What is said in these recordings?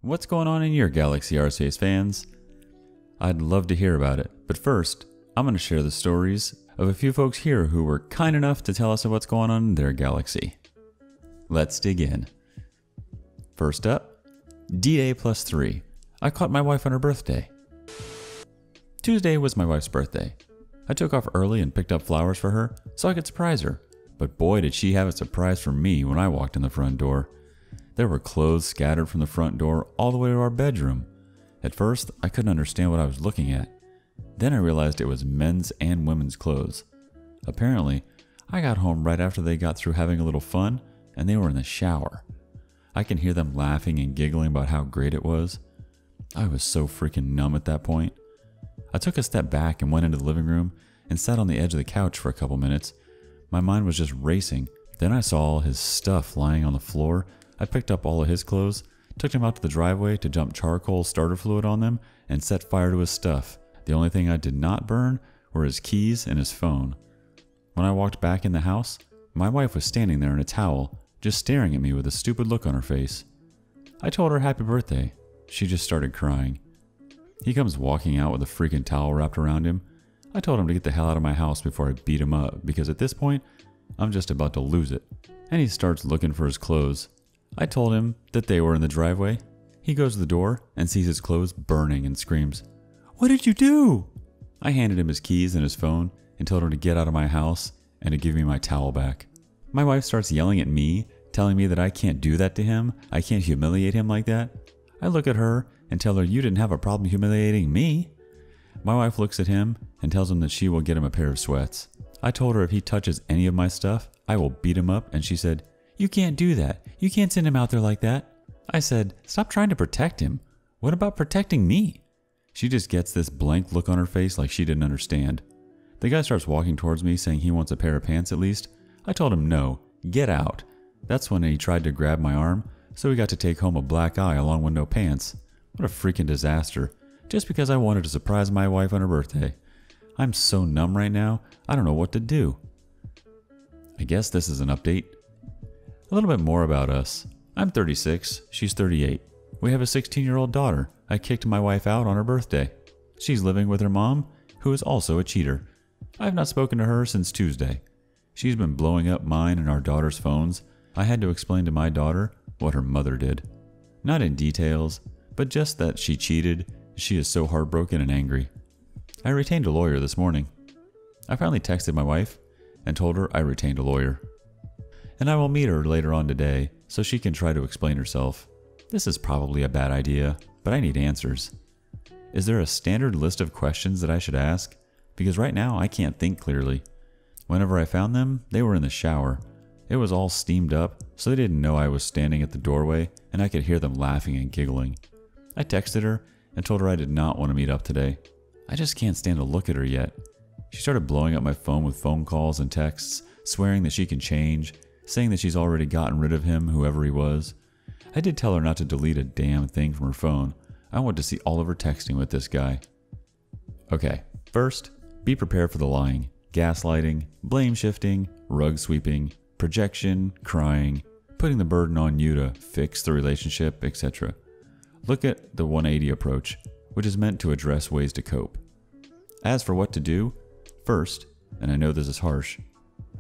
What's going on in your galaxy, rSpace fans? I'd love to hear about it, but first, I'm going to share the stories of a few folks here who were kind enough to tell us what's going on in their galaxy. Let's dig in. First up, D-Day +3. I caught my wife on her birthday. Tuesday was my wife's birthday. I took off early and picked up flowers for her so I could surprise her. But boy, did she have a surprise for me when I walked in the front door. There were clothes scattered from the front door all the way to our bedroom. At first, I couldn't understand what I was looking at. Then I realized it was men's and women's clothes. Apparently, I got home right after they got through having a little fun, and they were in the shower. I can hear them laughing and giggling about how great it was. I was so freaking numb at that point. I took a step back and went into the living room and sat on the edge of the couch for a couple minutes. My mind was just racing. Then I saw all his stuff lying on the floor. I picked up all of his clothes, took him out to the driveway to dump charcoal starter fluid on them, and set fire to his stuff. The only thing I did not burn were his keys and his phone. When I walked back in the house, my wife was standing there in a towel, just staring at me with a stupid look on her face. I told her happy birthday. She just started crying. He comes walking out with a freaking towel wrapped around him. I told him to get the hell out of my house before I beat him up, because at this point, I'm just about to lose it. And he starts looking for his clothes. I told him that they were in the driveway. He goes to the door and sees his clothes burning and screams, "What did you do?" I handed him his keys and his phone and told him to get out of my house and to give me my towel back. My wife starts yelling at me, telling me that I can't do that to him. I can't humiliate him like that. I look at her and tell her, "You didn't have a problem humiliating me." My wife looks at him and tells him that she will get him a pair of sweats. I told her if he touches any of my stuff, I will beat him up, and she said, "You can't do that. You can't send him out there like that." I said, "Stop trying to protect him. What about protecting me?" She just gets this blank look on her face like she didn't understand. The guy starts walking towards me saying he wants a pair of pants at least. I told him no, get out. That's when he tried to grab my arm, so we got to take home a black eye along with no pants. What a freaking disaster. Just because I wanted to surprise my wife on her birthday. I'm so numb right now, I don't know what to do. I guess this is an update. A little bit more about us. I'm 36, she's 38. We have a 16-year-old daughter. I kicked my wife out on her birthday. She's living with her mom, who is also a cheater. I have not spoken to her since Tuesday. She's been blowing up mine and our daughter's phones. I had to explain to my daughter what her mother did. Not in details, but just that she cheated. She is so heartbroken and angry. I retained a lawyer this morning. I finally texted my wife and told her I retained a lawyer. And I will meet her later on today so she can try to explain herself. This is probably a bad idea, but I need answers. Is there a standard list of questions that I should ask? Because right now I can't think clearly. Whenever I found them, they were in the shower. It was all steamed up, so they didn't know I was standing at the doorway, and I could hear them laughing and giggling. I texted her and told her I did not want to meet up today. I just can't stand to look at her yet. She started blowing up my phone with phone calls and texts, swearing that she can change, saying that she's already gotten rid of him, whoever he was. I did tell her not to delete a damn thing from her phone. I want to see all of her texting with this guy. Okay, first, be prepared for the lying, gaslighting, blame shifting, rug sweeping, projection, crying, putting the burden on you to fix the relationship, etc. Look at the 180 approach, which is meant to address ways to cope. As for what to do, first, and I know this is harsh,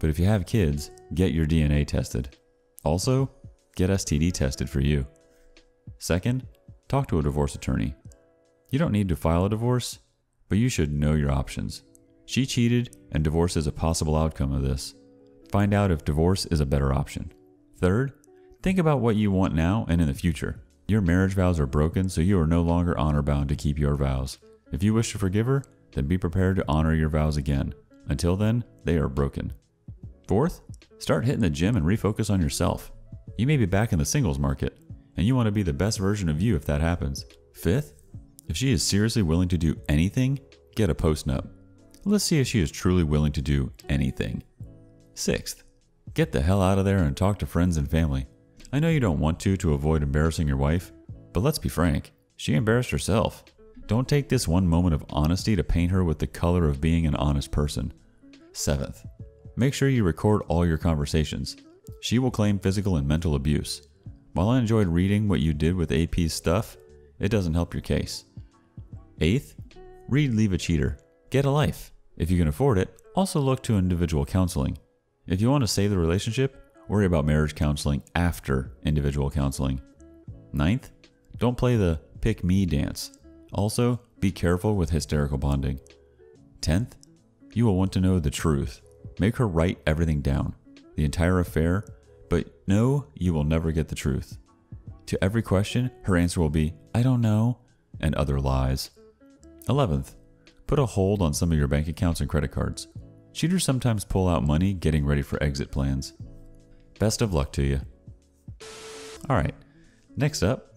but if you have kids, get your DNA tested. Also, get STD tested for you. Second, talk to a divorce attorney. You don't need to file a divorce, but you should know your options. She cheated, and divorce is a possible outcome of this. Find out if divorce is a better option. Third, think about what you want now and in the future. Your marriage vows are broken, so you are no longer honor bound to keep your vows. If you wish to forgive her, then be prepared to honor your vows again. Until then, they are broken. Fourth, start hitting the gym and refocus on yourself. You may be back in the singles market, and you want to be the best version of you if that happens. Fifth, if she is seriously willing to do anything, get a post-nup. Let's see if she is truly willing to do anything. Sixth, get the hell out of there and talk to friends and family. I know you don't want to avoid embarrassing your wife, but let's be frank, she embarrassed herself. Don't take this one moment of honesty to paint her with the color of being an honest person. Seventh, make sure you record all your conversations. She will claim physical and mental abuse. While I enjoyed reading what you did with AP's stuff, it doesn't help your case. 8th, read Leave a Cheater. Get a life. If you can afford it, also look to individual counseling. If you want to save the relationship, worry about marriage counseling after individual counseling. 9th, don't play the pick me dance. Also, be careful with hysterical bonding. 10th, you will want to know the truth. Make her write everything down, the entire affair, but no, you will never get the truth. To every question, her answer will be, I don't know, and other lies. 11th, put a hold on some of your bank accounts and credit cards. Cheaters sometimes pull out money getting ready for exit plans. Best of luck to you. Alright, next up.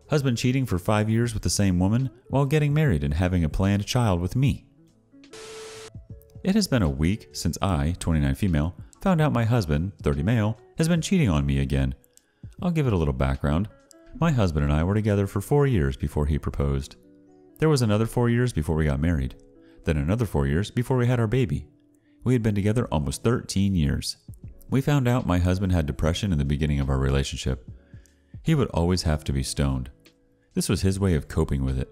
Husband cheating for 5 years with the same woman while getting married and having a planned child with me. It has been a week since I, 29 female, found out my husband, 30 male, has been cheating on me again. I'll give it a little background. My husband and I were together for 4 years before he proposed. There was another 4 years before we got married. Then another 4 years before we had our baby. We had been together almost 13 years. We found out my husband had depression in the beginning of our relationship. He would always have to be stoned. This was his way of coping with it.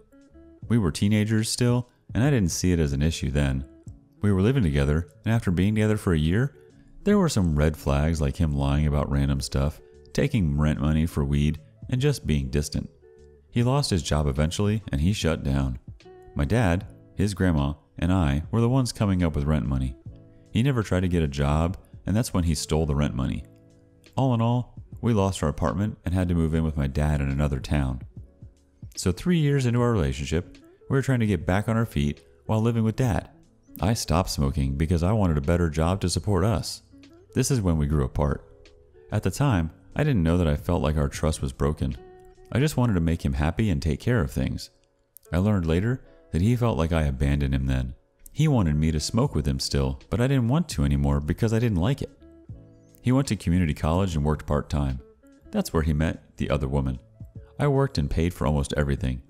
We were teenagers still, and I didn't see it as an issue then. We were living together, and after being together for a year, there were some red flags like him lying about random stuff, taking rent money for weed, and just being distant. He lost his job eventually, and he shut down. My dad, his grandma, and I were the ones coming up with rent money. He never tried to get a job, and that's when he stole the rent money. All in all, we lost our apartment and had to move in with my dad in another town. So 3 years into our relationship, we were trying to get back on our feet while living with dad. I stopped smoking because I wanted a better job to support us. This is when we grew apart. At the time, I didn't know that I felt like our trust was broken. I just wanted to make him happy and take care of things. I learned later that he felt like I abandoned him then. He wanted me to smoke with him still, but I didn't want to anymore because I didn't like it. He went to community college and worked part-time. That's where he met the other woman. I worked and paid for almost everything.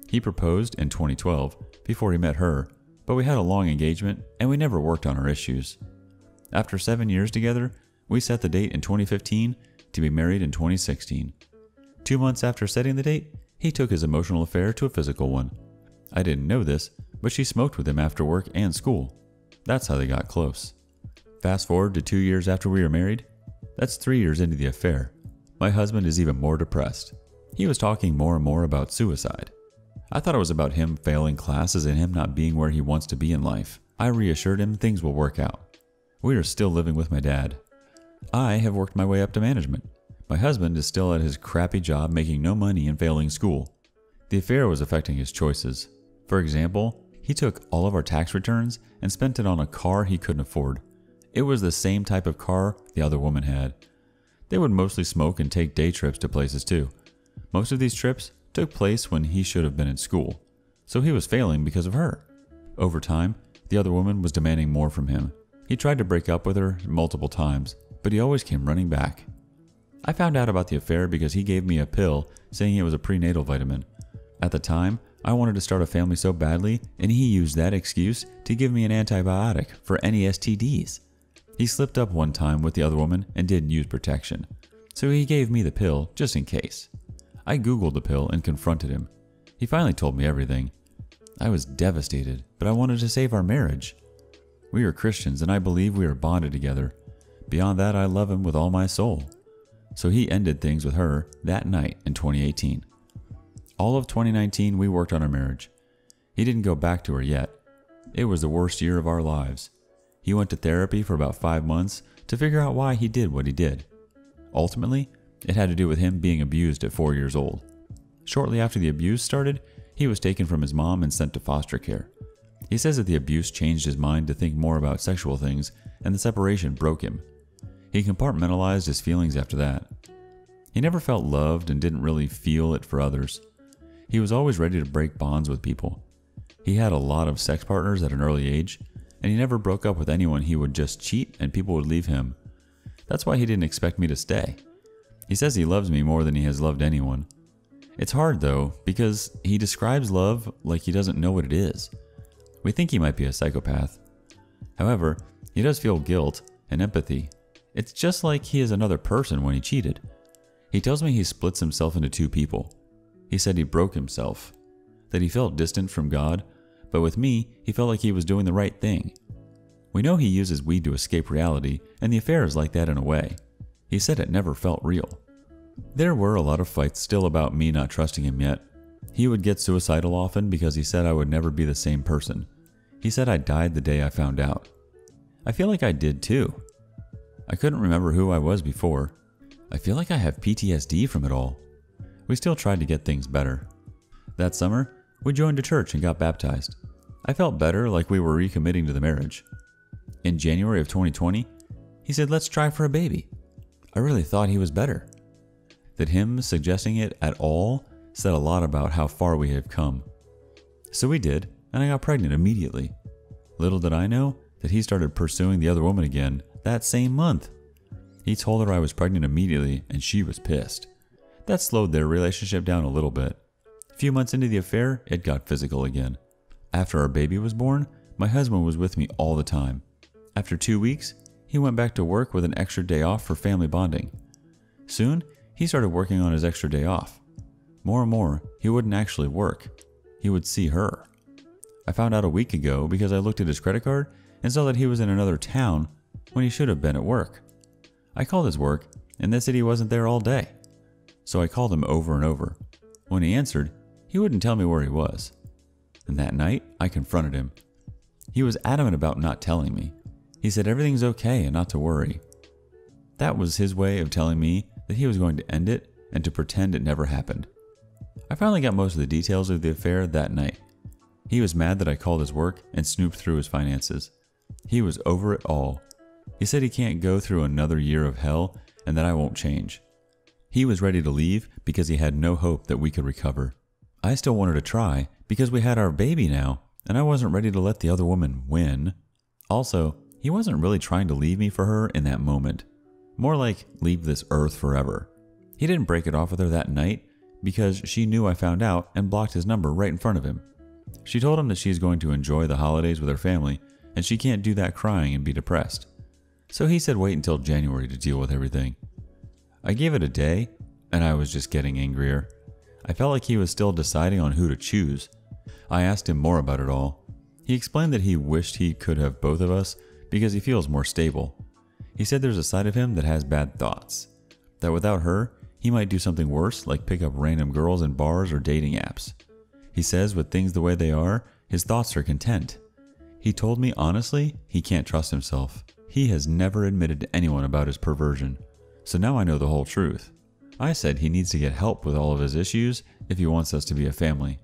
He proposed in 2012 before he met her, but we had a long engagement and we never worked on our issues. After 7 years together, we set the date in 2015 to be married in 2016. 2 months after setting the date, he took his emotional affair to a physical one. I didn't know this, but she smoked with him after work and school. That's how they got close. Fast forward to 2 years after we were married. That's 3 years into the affair. My husband is even more depressed. He was talking more and more about suicide. I thought it was about him failing classes and him not being where he wants to be in life. I reassured him things will work out. We are still living with my dad. I have worked my way up to management. My husband is still at his crappy job making no money and failing school. The affair was affecting his choices. For example, he took all of our tax returns and spent it on a car he couldn't afford. It was the same type of car the other woman had. They would mostly smoke and take day trips to places too. Most of these trips took place when he should have been in school, so he was failing because of her. Over time, the other woman was demanding more from him. He tried to break up with her multiple times, but he always came running back. I found out about the affair because he gave me a pill saying it was a prenatal vitamin. At the time, I wanted to start a family so badly, and he used that excuse to give me an antibiotic for any STDs. He slipped up one time with the other woman and didn't use protection, so he gave me the pill just in case. I googled the pill and confronted him. He finally told me everything. I was devastated, but I wanted to save our marriage. We are Christians and I believe we are bonded together. Beyond that, I love him with all my soul. So he ended things with her that night in 2018. All of 2019 we worked on our marriage. He didn't go back to her yet. It was the worst year of our lives. He went to therapy for about 5 months to figure out why he did what he did. Ultimately, it had to do with him being abused at 4 years old. Shortly after the abuse started, he was taken from his mom and sent to foster care. He says that the abuse changed his mind to think more about sexual things, and the separation broke him. He compartmentalized his feelings after that. He never felt loved and didn't really feel it for others. He was always ready to break bonds with people. He had a lot of sex partners at an early age, and he never broke up with anyone. He would just cheat and people would leave him. That's why he didn't expect me to stay. He says he loves me more than he has loved anyone. It's hard though, because he describes love like he doesn't know what it is. We think he might be a psychopath. However, he does feel guilt and empathy. It's just like he is another person when he cheated. He tells me he splits himself into two people. He said he broke himself, that he felt distant from God, but with me, he felt like he was doing the right thing. We know he uses weed to escape reality, and the affair is like that in a way. He said it never felt real. There were a lot of fights still about me not trusting him yet. He would get suicidal often because he said I would never be the same person. He said I died the day I found out. I feel like I did too. I couldn't remember who I was before. I feel like I have PTSD from it all. We still tried to get things better. That summer, we joined a church and got baptized. I felt better, like we were recommitting to the marriage. In January of 2020, he said, let's try for a baby. I really thought he was better. That him suggesting it at all said a lot about how far we have come. So we did, and I got pregnant immediately. Little did I know that he started pursuing the other woman again that same month. He told her I was pregnant immediately, and she was pissed. That slowed their relationship down a little bit. A few months into the affair, it got physical again. After our baby was born, my husband was with me all the time. After 2 weeks, he went back to work with an extra day off for family bonding. Soon, he started working on his extra day off. More and more, he wouldn't actually work. He would see her. I found out a week ago because I looked at his credit card and saw that he was in another town when he should have been at work. I called his work, and they said he wasn't there all day. So I called him over and over. When he answered, he wouldn't tell me where he was. And that night, I confronted him. He was adamant about not telling me. He said everything's okay and not to worry. That was his way of telling me that he was going to end it and to pretend it never happened. I finally got most of the details of the affair that night. He was mad that I called his work and snooped through his finances. He was over it all. He said he can't go through another year of hell and that I won't change. He was ready to leave because he had no hope that we could recover. I still wanted to try because we had our baby now, and I wasn't ready to let the other woman win. Also, he wasn't really trying to leave me for her in that moment. More like leave this earth forever. He didn't break it off with her that night because she knew I found out and blocked his number right in front of him. She told him that she's going to enjoy the holidays with her family, and she can't do that crying and be depressed. So he said wait until January to deal with everything. I gave it a day, and I was just getting angrier. I felt like he was still deciding on who to choose. I asked him more about it all. He explained that he wished he could have both of us because he feels more stable. He said there's a side of him that has bad thoughts. That without her, he might do something worse like pick up random girls in bars or dating apps. He says with things the way they are, his thoughts are content. He told me honestly he can't trust himself. He has never admitted to anyone about his perversion. So now I know the whole truth. I said he needs to get help with all of his issues if he wants us to be a family.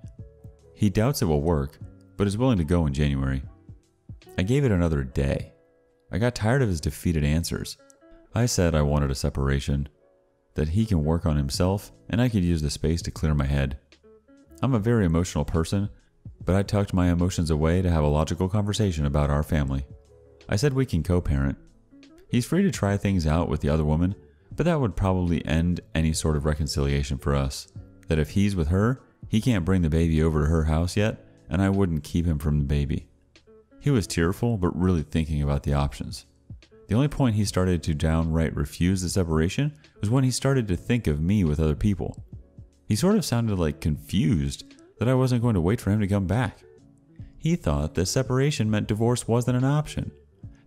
He doubts it will work, but is willing to go in January. I gave it another day. I got tired of his defeated answers. I said I wanted a separation, that he can work on himself and I could use the space to clear my head. I'm a very emotional person, but I tucked my emotions away to have a logical conversation about our family. I said we can co-parent. He's free to try things out with the other woman, but that would probably end any sort of reconciliation for us. That if he's with her, he can't bring the baby over to her house yet, and I wouldn't keep him from the baby. He was tearful, but really thinking about the options. The only point he started to downright refuse the separation was when he started to think of me with other people. He sort of sounded like confused that I wasn't going to wait for him to come back. He thought that separation meant divorce wasn't an option,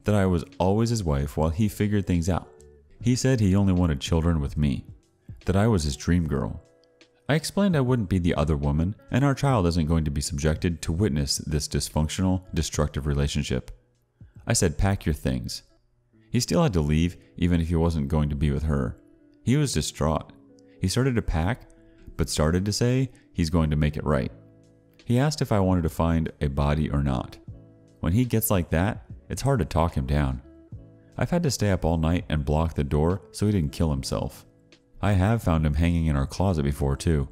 that I was always his wife while he figured things out. He said he only wanted children with me, that I was his dream girl. I explained I wouldn't be the other woman, and our child isn't going to be subjected to witness this dysfunctional, destructive relationship. I said, pack your things. He still had to leave, even if he wasn't going to be with her. He was distraught. He started to pack, but started to say he's going to make it right. He asked if I wanted to find a body or not. When he gets like that, it's hard to talk him down. I've had to stay up all night and block the door so he didn't kill himself. I have found him hanging in our closet before too.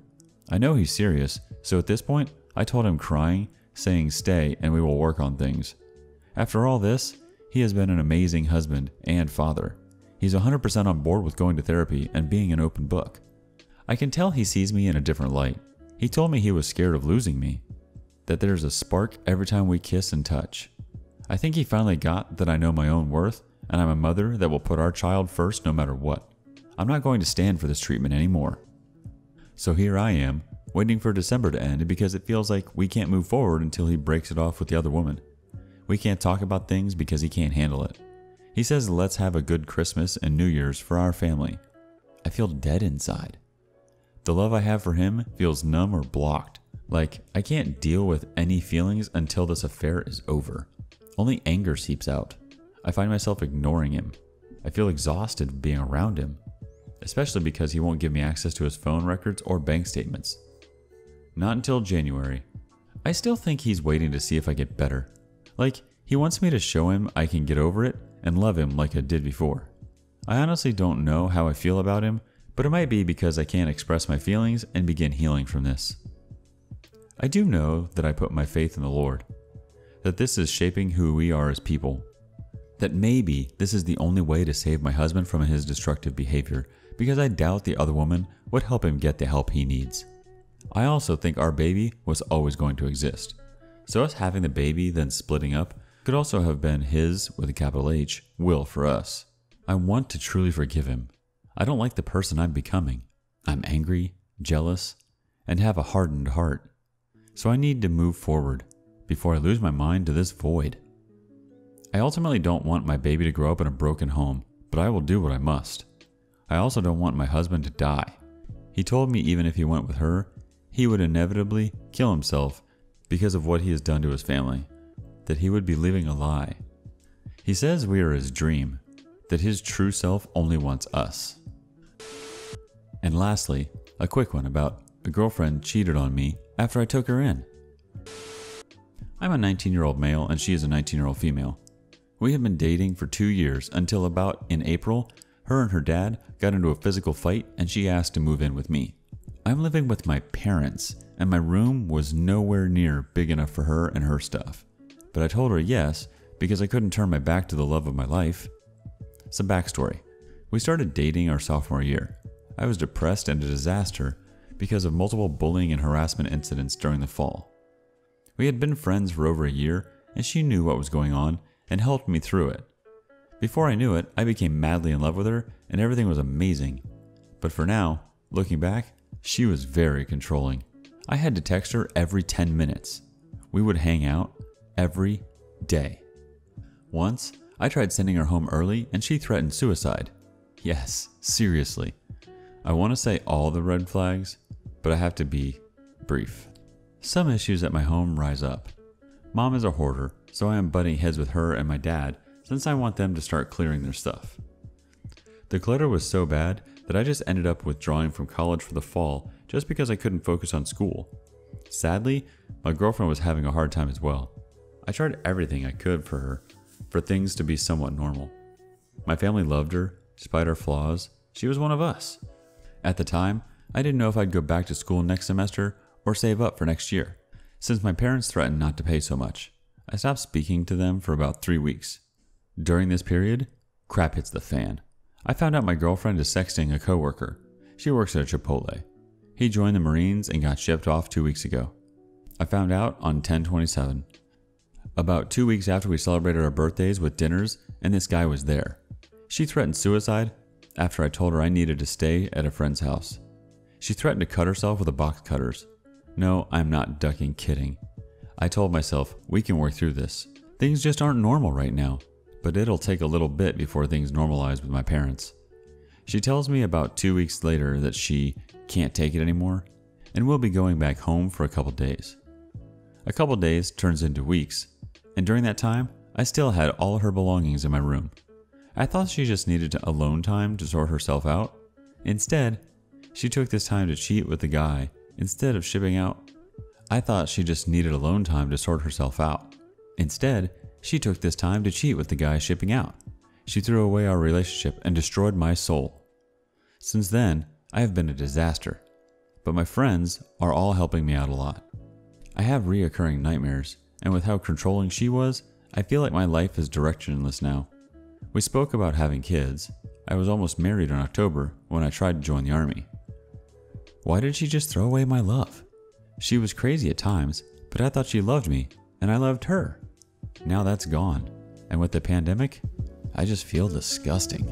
I know he's serious, so at this point, I told him crying, saying stay and we will work on things. After all this, he has been an amazing husband and father. He's 100% on board with going to therapy and being an open book. I can tell he sees me in a different light. He told me he was scared of losing me, that there's a spark every time we kiss and touch. I think he finally got that I know my own worth and I'm a mother that will put our child first no matter what. I'm not going to stand for this treatment anymore. So here I am, waiting for December to end because it feels like we can't move forward until he breaks it off with the other woman. We can't talk about things because he can't handle it. He says let's have a good Christmas and New Year's for our family. I feel dead inside. The love I have for him feels numb or blocked. Like I can't deal with any feelings until this affair is over. Only anger seeps out. I find myself ignoring him. I feel exhausted being around him, especially because he won't give me access to his phone records or bank statements. Not until January. I still think he's waiting to see if I get better. Like, he wants me to show him I can get over it and love him like I did before. I honestly don't know how I feel about him, but it might be because I can't express my feelings and begin healing from this. I do know that I put my faith in the Lord, that this is shaping who we are as people, that maybe this is the only way to save my husband from his destructive behavior, because I doubt the other woman would help him get the help he needs. I also think our baby was always going to exist, so us having the baby then splitting up could also have been his, with a capital H, will for us. I want to truly forgive him. I don't like the person I'm becoming. I'm angry, jealous, and have a hardened heart. So I need to move forward before I lose my mind to this void. I ultimately don't want my baby to grow up in a broken home, but I will do what I must. I also don't want my husband to die. He told me even if he went with her, he would inevitably kill himself because of what he has done to his family, that he would be living a lie. He says we are his dream, that his true self only wants us. And lastly, a quick one about a girlfriend cheated on me after I took her in. I'm a 19-year-old male and she is a 19-year-old female. We had been dating for 2 years until about in April, her and her dad got into a physical fight and she asked to move in with me. I'm living with my parents and my room was nowhere near big enough for her and her stuff. But I told her yes because I couldn't turn my back to the love of my life. Some backstory. We started dating our sophomore year. I was depressed and a disaster because of multiple bullying and harassment incidents during the fall. We had been friends for over a year and she knew what was going on and helped me through it. Before I knew it, I became madly in love with her and everything was amazing. But for now, looking back, she was very controlling. I had to text her every 10 minutes. We would hang out every day. Once, I tried sending her home early and she threatened suicide. Yes, seriously. I want to say all the red flags, but I have to be brief. Some issues at my home rise up. Mom is a hoarder, so I am butting heads with her and my dad since I want them to start clearing their stuff. The clutter was so bad that I just ended up withdrawing from college for the fall just because I couldn't focus on school. Sadly, my girlfriend was having a hard time as well. I tried everything I could for her, for things to be somewhat normal. My family loved her, despite her flaws. She was one of us. At the time, I didn't know if I'd go back to school next semester or save up for next year. Since my parents threatened not to pay so much, I stopped speaking to them for about 3 weeks. During this period, crap hits the fan. I found out my girlfriend is sexting a coworker. She works at a Chipotle. He joined the Marines and got shipped off 2 weeks ago. I found out on 10/27. About 2 weeks after we celebrated our birthdays with dinners and this guy was there. She threatened suicide after I told her I needed to stay at a friend's house. She threatened to cut herself with a box cutters. No, I'm not ducking kidding. I told myself, we can work through this. Things just aren't normal right now, but it'll take a little bit before things normalize with my parents. She tells me about 2 weeks later that she can't take it anymore and will be going back home for a couple days. A couple days turns into weeks, and during that time, I still had all her belongings in my room. I thought she just needed alone time to sort herself out. Instead, she took this time to cheat with the guy instead of shipping out. I thought she just needed alone time to sort herself out. Instead, she took this time to cheat with the guy shipping out. She threw away our relationship and destroyed my soul. Since then, I have been a disaster, but my friends are all helping me out a lot. I have reoccurring nightmares, and with how controlling she was, I feel like my life is directionless now. We spoke about having kids. I was almost married in October when I tried to join the army. Why did she just throw away my love? She was crazy at times, but I thought she loved me, and I loved her. Now that's gone, and with the pandemic, I just feel disgusting.